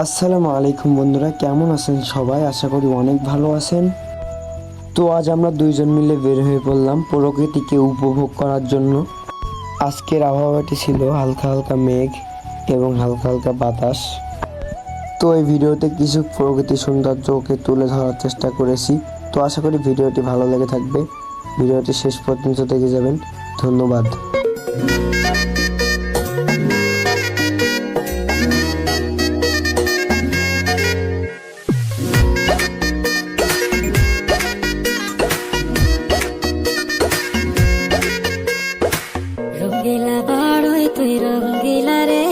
আসসালামু আলাইকুম বন্ধুরা, কেমন আছেন সবাই? আশা করি অনেক ভালো আছেন। তো আজ আমরা দুইজন মিলে বের হয়ে পড়লাম প্রকৃতিকে উপভোগ করার জন্য। আজকের আবহাওয়াটি ছিল হালকা হালকা মেঘ এবং হালকা হালকা বাতাস। তো এই ভিডিওতে কিছু প্রকৃতির সৌন্দর্যকে তুলে ধরার চেষ্টা করেছি। তো আশা করি ভিডিওটি ভালো লেগে থাকবে। ভিডিওটি শেষ পর্যন্ত দেখে যাবেন। ধন্যবাদ। রঙ্গিলা বাড়ই তুই রঙ্গিলা রে,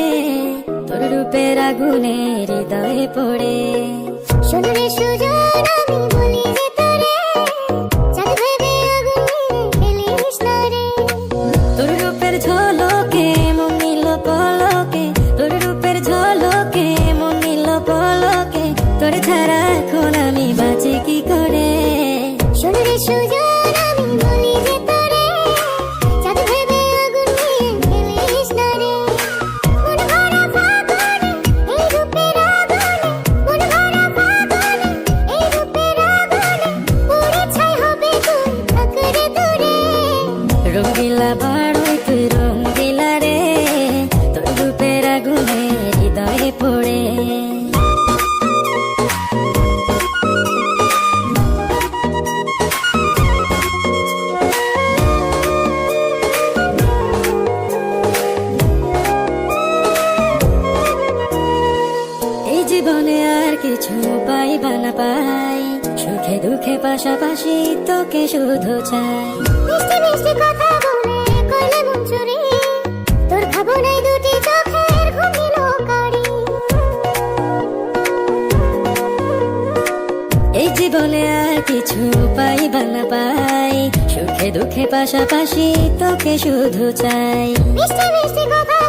তোর রূপের আগুনে হৃদয়ে পড়ে। শোন রে সুজন, আমি বলি যে তোরে, চাঁদ ভেবে আগুন নিয়ে ফেলিস না রে। তোর রূপের ঝলকে মন নিল পলকে, তোর রূপের ঝলকে মন নিল পলকে, তোর ছাড়া এখন আমি বাঁচি কি করে। শোন রে সুজন, আমি বলি যে তোরে, চাঁদ ভেবে আগুন নিয়ে ফেলিস না রে। মন ভরা ফাগুনে, এই রূপের আগুনে, মন ভরা ফাগুনে, এই রূপের আগুনে, পুড়ে ছাই হবে তুই, থাক রে দূরে। রঙ্গিলা বাড়ই তুই রঙ্গিলা রে, তোর রূপের আগুনে হৃদয়ে পড়ে। এই জীবনে আর কিছু পাইবা না পাই, সুখে দুঃখে পাশাপাশি তোকে শুধু চাই। মিষ্টি মিষ্টি কথা বলে করলে মন চুরি, তোর ভাবনায় দুটি চোখের ঘুম নিল কারি। এই জীবনে আর কিছু পাইবা না পাই, সুখে দুঃখে পাশাপাশি তোকে শুধু চাই। মিষ্টি মিষ্টি কথা